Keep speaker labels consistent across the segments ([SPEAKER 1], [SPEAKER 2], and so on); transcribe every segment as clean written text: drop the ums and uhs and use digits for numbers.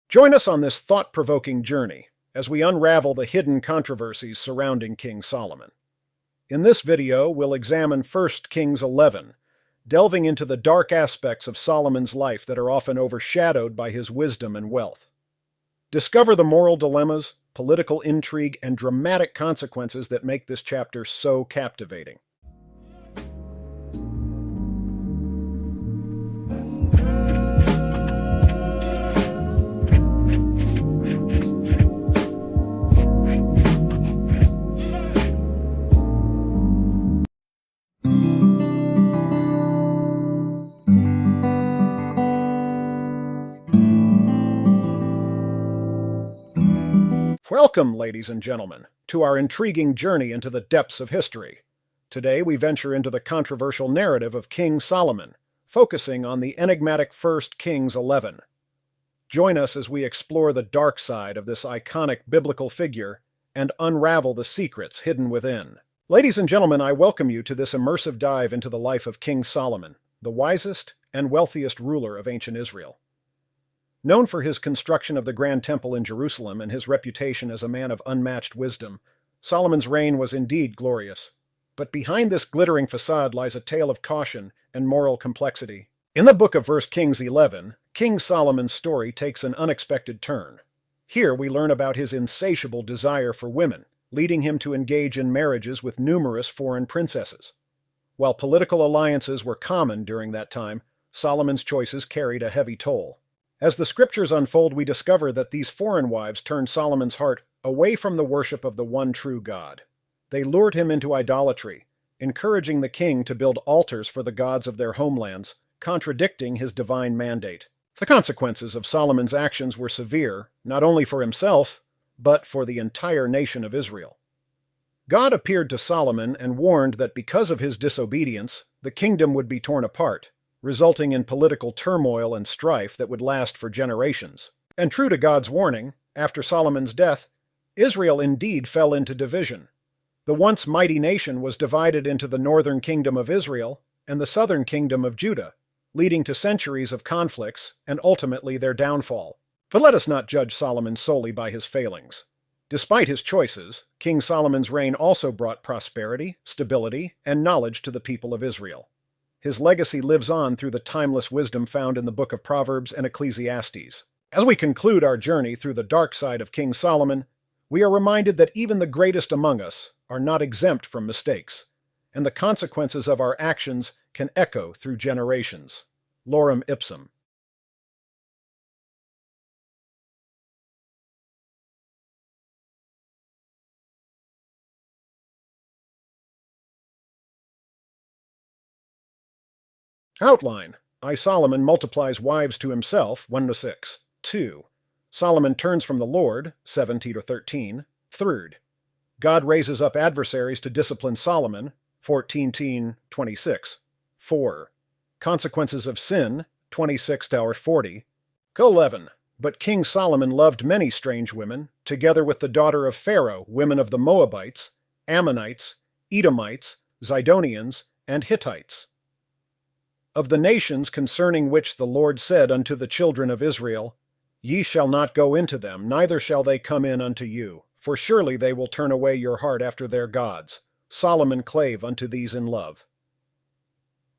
[SPEAKER 1] Join us on this thought-provoking journey as we unravel the hidden controversies surrounding King Solomon. In this video, we'll examine 1 Kings 11, delving into the dark aspects of Solomon's life that are often overshadowed by his wisdom and wealth. Discover the moral dilemmas, political intrigue, and dramatic consequences that make this chapter so captivating. Welcome, ladies and gentlemen, to our intriguing journey into the depths of history. Today we venture into the controversial narrative of King Solomon, focusing on the enigmatic 1 Kings 11. Join us as we explore the dark side of this iconic biblical figure and unravel the secrets hidden within. Ladies and gentlemen, I welcome you to this immersive dive into the life of King Solomon, the wisest and wealthiest ruler of ancient Israel. Known for his construction of the Grand Temple in Jerusalem and his reputation as a man of unmatched wisdom, Solomon's reign was indeed glorious. But behind this glittering facade lies a tale of caution and moral complexity. In the book of 1 Kings 11, King Solomon's story takes an unexpected turn. Here we learn about his insatiable desire for women, leading him to engage in marriages with numerous foreign princesses. While political alliances were common during that time, Solomon's choices carried a heavy toll. As the scriptures unfold, we discover that these foreign wives turned Solomon's heart away from the worship of the one true God. They lured him into idolatry, encouraging the king to build altars for the gods of their homelands, contradicting his divine mandate. The consequences of Solomon's actions were severe, not only for himself, but for the entire nation of Israel. God appeared to Solomon and warned that because of his disobedience, the kingdom would be torn apart, resulting in political turmoil and strife that would last for generations. And true to God's warning, after Solomon's death, Israel indeed fell into division. The once mighty nation was divided into the northern kingdom of Israel and the southern kingdom of Judah, leading to centuries of conflicts and ultimately their downfall. But let us not judge Solomon solely by his failings. Despite his choices, King Solomon's reign also brought prosperity, stability, and knowledge to the people of Israel. His legacy lives on through the timeless wisdom found in the book of Proverbs and Ecclesiastes. As we conclude our journey through the dark side of King Solomon, we are reminded that even the greatest among us are not exempt from mistakes, and the consequences of our actions can echo through generations. Lorem ipsum. Outline. I, Solomon, multiplies wives to himself, 1-6. 2. Solomon turns from the Lord, 17-13. 3. God raises up adversaries to discipline Solomon, 14-26. 4. Consequences of sin, 26-40. 11. But King Solomon loved many strange women, together with the daughter of Pharaoh, women of the Moabites, Ammonites, Edomites, Zidonians, and Hittites. Of the nations concerning which the Lord said unto the children of Israel, Ye shall not go into them, neither shall they come in unto you, for surely they will turn away your heart after their gods. Solomon clave unto these in love.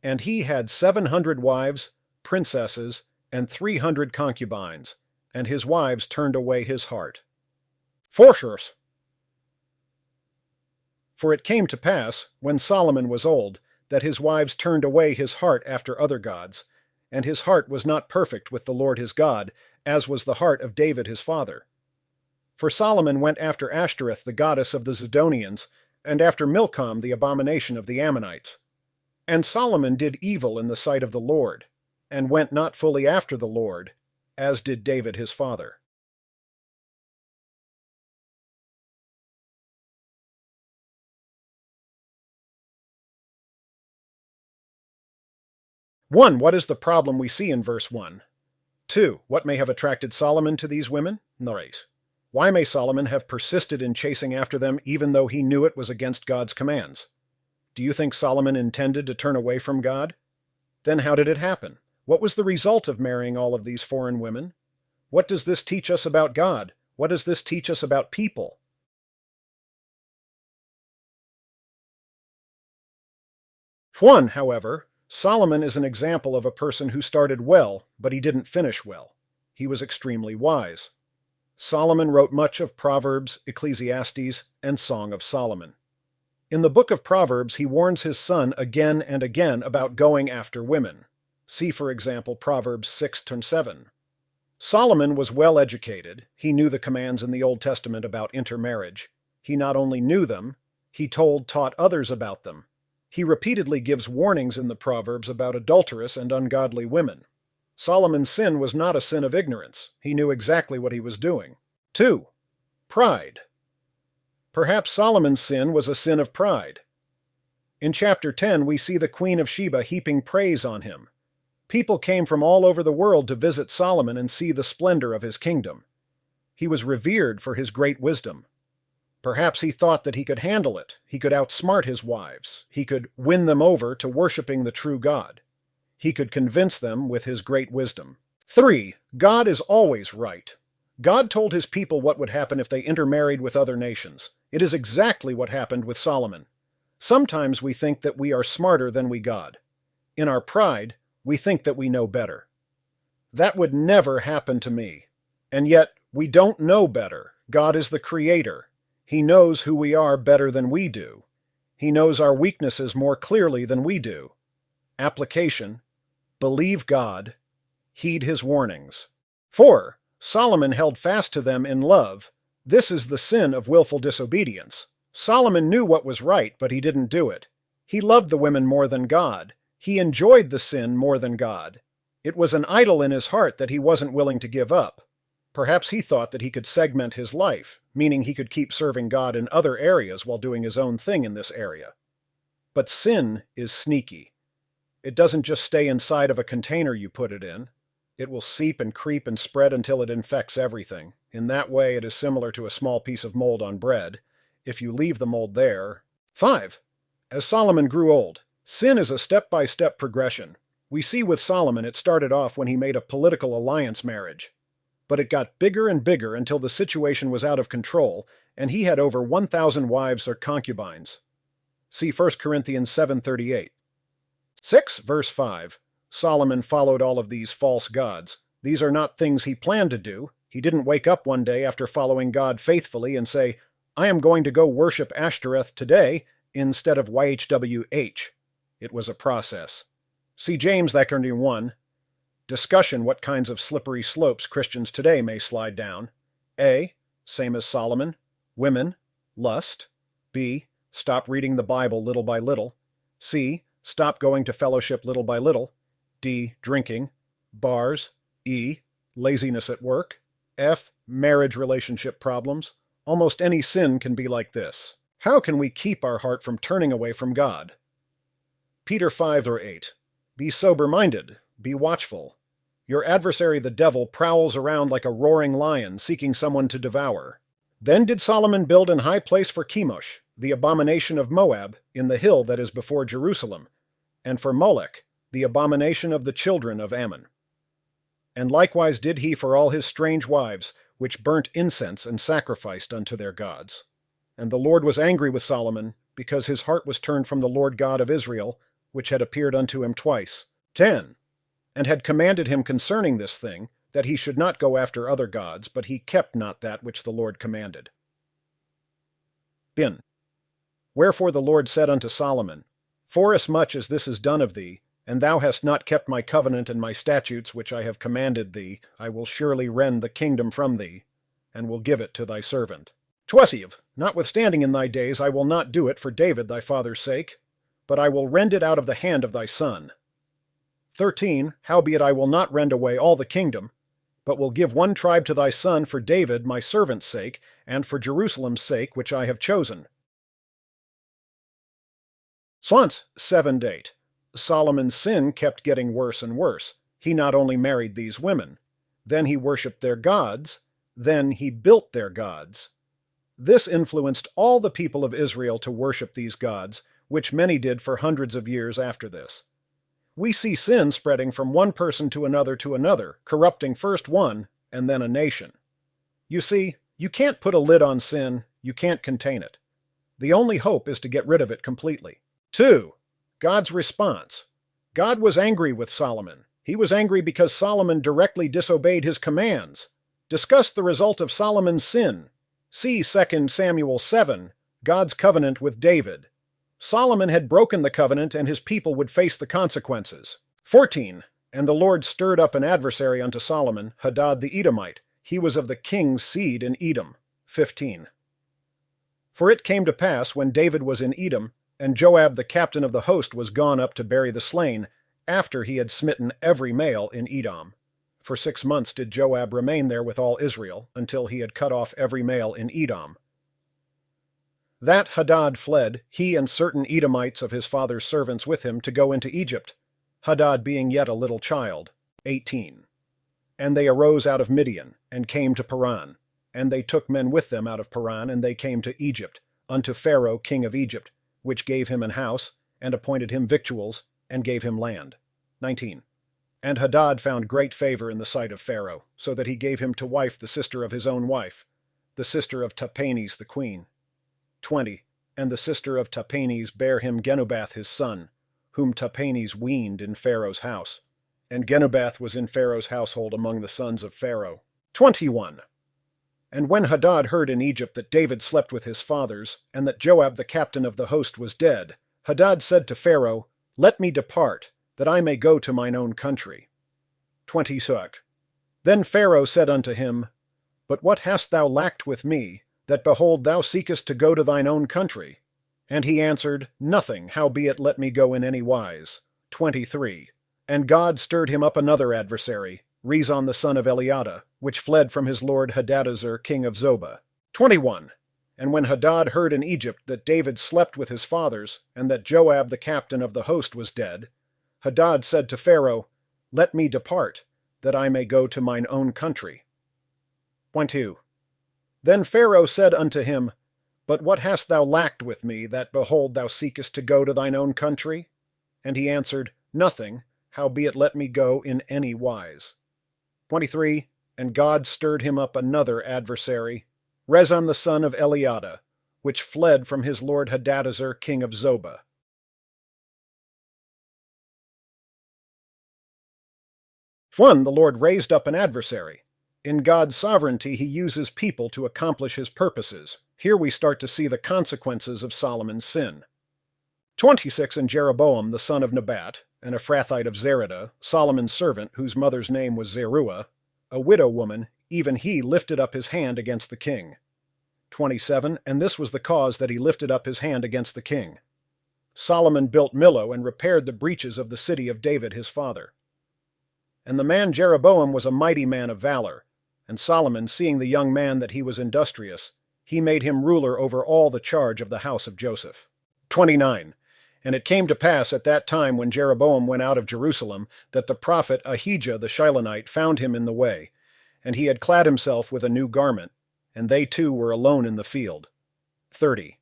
[SPEAKER 1] And he had 700 wives, princesses, and 300 concubines, and his wives turned away his heart. Forshers. For it came to pass, when Solomon was old, that his wives turned away his heart after other gods, and his heart was not perfect with the Lord his God, as was the heart of David his father. For Solomon went after Ashtoreth the goddess of the Zidonians, and after Milcom the abomination of the Ammonites. And Solomon did evil in the sight of the Lord, and went not fully after the Lord, as did David his father. One, what is the problem we see in verse 1? 2. What may have attracted Solomon to these women? 3. Why may Solomon have persisted in chasing after them even though he knew it was against God's commands? Do you think Solomon intended to turn away from God? Then how did it happen? What was the result of marrying all of these foreign women? What does this teach us about God? What does this teach us about people? 1, however, Solomon is an example of a person who started well, but he didn't finish well. He was extremely wise. Solomon wrote much of Proverbs, Ecclesiastes, and Song of Solomon. In the book of Proverbs, he warns his son again and again about going after women. See, for example, Proverbs 6-7. Solomon was well educated. He knew the commands in the Old Testament about intermarriage. He not only knew them, he taught others about them. He repeatedly gives warnings in the Proverbs about adulterous and ungodly women. Solomon's sin was not a sin of ignorance. He knew exactly what he was doing. 2. Pride. Perhaps Solomon's sin was a sin of pride. In chapter 10, we see the Queen of Sheba heaping praise on him. People came from all over the world to visit Solomon and see the splendor of his kingdom. He was revered for his great wisdom. Perhaps he thought that he could handle it. He could outsmart his wives. He could win them over to worshiping the true God. He could convince them with his great wisdom. 3. God is always right. God told his people what would happen if they intermarried with other nations. It is exactly what happened with Solomon. Sometimes we think that we are smarter than we God. In our pride, we think that we know better. That would never happen to me. And yet, we don't know better. God is the Creator. He knows who we are better than we do. He knows our weaknesses more clearly than we do. Application: believe God, heed his warnings. 4. Solomon held fast to them in love. This is the sin of willful disobedience. Solomon knew what was right, but he didn't do it. He loved the women more than God. He enjoyed the sin more than God. It was an idol in his heart that he wasn't willing to give up. Perhaps he thought that he could segment his life, meaning he could keep serving God in other areas while doing his own thing in this area. But sin is sneaky. It doesn't just stay inside of a container you put it in. It will seep and creep and spread until it infects everything. In that way, it is similar to a small piece of mold on bread. If you leave the mold there... 5. As Solomon grew old, sin is a step-by-step progression. We see with Solomon it started off when he made a political alliance marriage. But it got bigger and bigger until the situation was out of control, and he had over 1,000 wives or concubines. See 1 Corinthians 7:38. 6, verse 5. Solomon followed all of these false gods. These are not things he planned to do. He didn't wake up one day after following God faithfully and say, I am going to go worship Ashtoreth today instead of YHWH. It was a process. See James 1. Discussion: what kinds of slippery slopes Christians today may slide down. A. Same as Solomon. Women. Lust. B. Stop reading the Bible little by little. C. Stop going to fellowship little by little. D. Drinking. Bars. E. Laziness at work. F. Marriage relationship problems. Almost any sin can be like this. How can we keep our heart from turning away from God? Peter 5:8. Be sober-minded. Be watchful. Your adversary the devil prowls around like a roaring lion, seeking someone to devour. Then did Solomon build an high place for Chemosh, the abomination of Moab, in the hill that is before Jerusalem, and for Molech, the abomination of the children of Ammon. And likewise did he for all his strange wives, which burnt incense and sacrificed unto their gods. And the Lord was angry with Solomon, because his heart was turned from the Lord God of Israel, which had appeared unto him twice. 10. And had commanded him concerning this thing, that he should not go after other gods, but he kept not that which the Lord commanded. Bin. Wherefore the Lord said unto Solomon, Forasmuch as this is done of thee, and thou hast not kept my covenant and my statutes which I have commanded thee, I will surely rend the kingdom from thee, and will give it to thy servant. 12. Notwithstanding in thy days I will not do it for David thy father's sake, but I will rend it out of the hand of thy son. 13. Howbeit I will not rend away all the kingdom, but will give one tribe to thy son for David my servant's sake, and for Jerusalem's sake which I have chosen. Psalms 7:8. Solomon's sin kept getting worse and worse. He not only married these women, then he worshipped their gods, then he built their gods. This influenced all the people of Israel to worship these gods, which many did for hundreds of years after this. We see sin spreading from one person to another, corrupting first one and then a nation. You see, you can't put a lid on sin, you can't contain it. The only hope is to get rid of it completely. 2. God's response. God was angry with Solomon. He was angry because Solomon directly disobeyed his commands. Discuss the result of Solomon's sin. See 2 Samuel 7, God's covenant with David. Solomon had broken the covenant and his people would face the consequences. 14. And the Lord stirred up an adversary unto Solomon, Hadad the Edomite. He was of the king's seed in Edom. 15. For it came to pass, when David was in Edom, and Joab the captain of the host was gone up to bury the slain, after he had smitten every male in Edom. For 6 months did Joab remain there with all Israel, until he had cut off every male in Edom. That Hadad fled, he and certain Edomites of his father's servants with him, to go into Egypt, Hadad being yet a little child. 18. And they arose out of Midian, and came to Paran. And they took men with them out of Paran, and they came to Egypt, unto Pharaoh king of Egypt, which gave him an house, and appointed him victuals, and gave him land. 19. And Hadad found great favor in the sight of Pharaoh, so that he gave him to wife the sister of his own wife, the sister of Tahpenes the queen. 20. And the sister of Tahpenes bare him Genubath his son, whom Tahpenes weaned in Pharaoh's house. And Genubath was in Pharaoh's household among the sons of Pharaoh. 21. And when Hadad heard in Egypt that David slept with his fathers, and that Joab the captain of the host was dead, Hadad said to Pharaoh, Let me depart, that I may go to mine own country. 22. Then Pharaoh said unto him, But what hast thou lacked with me, that behold thou seekest to go to thine own country? And he answered, Nothing, howbeit let me go in any wise. 23. And God stirred him up another adversary, Rezon the son of Eliada, which fled from his lord Hadadezer king of Zobah. 21. And when Hadad heard in Egypt that David slept with his fathers, and that Joab the captain of the host was dead, Hadad said to Pharaoh, Let me depart, that I may go to mine own country. 22. Then Pharaoh said unto him, But what hast thou lacked with me, that behold thou seekest to go to thine own country? And he answered, Nothing, howbeit let me go in any wise. 23. And God stirred him up another adversary, Rezon the son of Eliada, which fled from his lord Hadadezer king of Zobah. 1. The Lord raised up an adversary. In God's sovereignty, he uses people to accomplish his purposes. Here we start to see the consequences of Solomon's sin. 26. And Jeroboam the son of Nebat, an Ephrathite of Zeradah, Solomon's servant, whose mother's name was Zeruiah, a widow woman, even he lifted up his hand against the king. 27. And this was the cause that he lifted up his hand against the king. Solomon built Millo and repaired the breaches of the city of David his father. And the man Jeroboam was a mighty man of valor, and Solomon, seeing the young man that he was industrious, he made him ruler over all the charge of the house of Joseph. 29. And it came to pass at that time when Jeroboam went out of Jerusalem, that the prophet Ahijah the Shilonite found him in the way, and he had clad himself with a new garment, and they two were alone in the field. 30.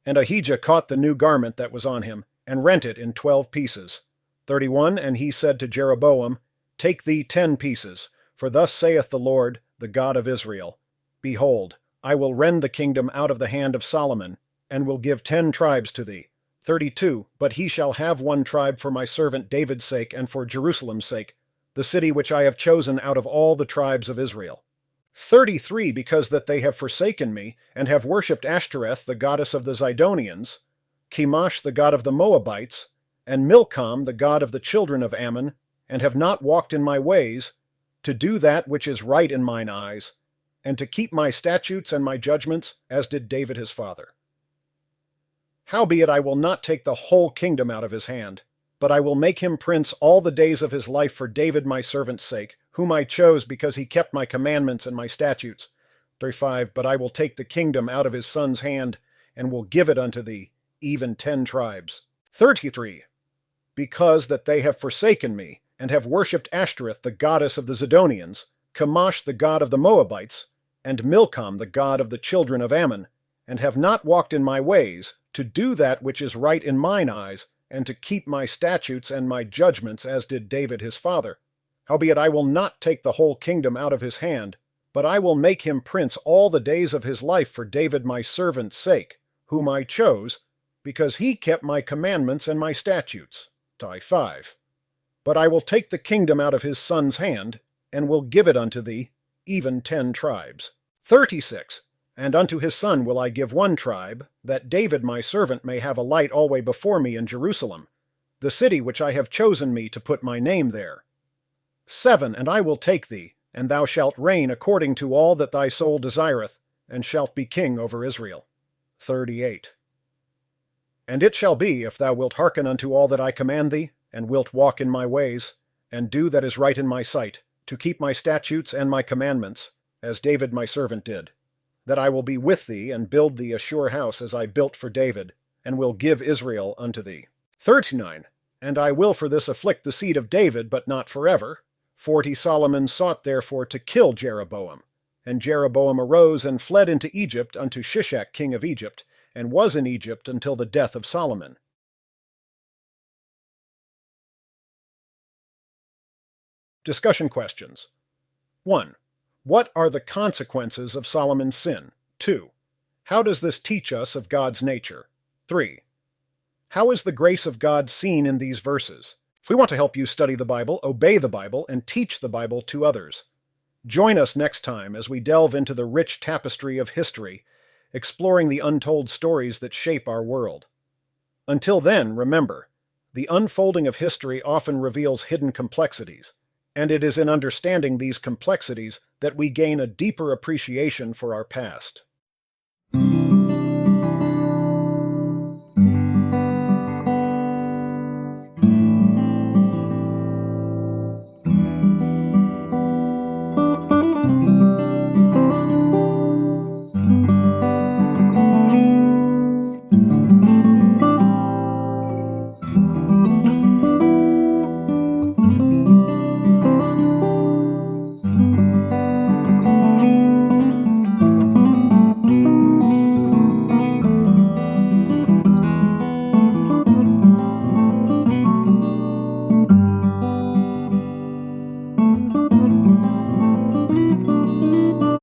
[SPEAKER 1] And Ahijah caught the new garment that was on him, and rent it in 12 pieces. 31. And he said to Jeroboam, Take thee 10 pieces, for thus saith the Lord, the God of Israel, Behold, I will rend the kingdom out of the hand of Solomon, and will give 10 tribes to thee. 32. But he shall have 1 tribe for my servant David's sake and for Jerusalem's sake, the city which I have chosen out of all the tribes of Israel. 33. Because that they have forsaken me, and have worshipped Ashtoreth, the goddess of the Zidonians, Chemosh, the god of the Moabites, and Milcom, the god of the children of Ammon, and have not walked in my ways, to do that which is right in mine eyes, and to keep my statutes and my judgments, as did David his father. Howbeit I will not take the whole kingdom out of his hand, but I will make him prince all the days of his life for David my servant's sake, whom I chose because he kept my commandments and my statutes. 35. But I will take the kingdom out of his son's hand, and will give it unto thee, even 10 tribes. 33. Because that they have forsaken me, and have worshipped Ashtoreth, the goddess of the Zidonians, Chemosh, the god of the Moabites, and Milcom, the god of the children of Ammon, and have not walked in my ways, to do that which is right in mine eyes, and to keep my statutes and my judgments, as did David his father. Howbeit I will not take the whole kingdom out of his hand, but I will make him prince all the days of his life for David my servant's sake, whom I chose, because he kept my commandments and my statutes. Tie 5. But I will take the kingdom out of his son's hand, and will give it unto thee, even 10 tribes. 36. And unto his son will I give 1 tribe, that David my servant may have a light alway before me in Jerusalem, the city which I have chosen me to put my name there. 7. And I will take thee, and thou shalt reign according to all that thy soul desireth, and shalt be king over Israel. 38. And it shall be, if thou wilt hearken unto all that I command thee, and wilt walk in my ways, and do that is right in my sight, to keep my statutes and my commandments, as David my servant did, that I will be with thee, and build thee a sure house as I built for David, and will give Israel unto thee. 39. And I will for this afflict the seed of David, but not forever. 40. Solomon sought therefore to kill Jeroboam. And Jeroboam arose and fled into Egypt unto Shishak king of Egypt, and was in Egypt until the death of Solomon. Discussion questions. 1. What are the consequences of Solomon's sin? 2. How does this teach us of God's nature? 3. How is the grace of God seen in these verses? If we want to help you study the Bible, obey the Bible, and teach the Bible to others. Join us next time as we delve into the rich tapestry of history, exploring the untold stories that shape our world. Until then, remember, the unfolding of history often reveals hidden complexities, and it is in understanding these complexities that we gain a deeper appreciation for our past.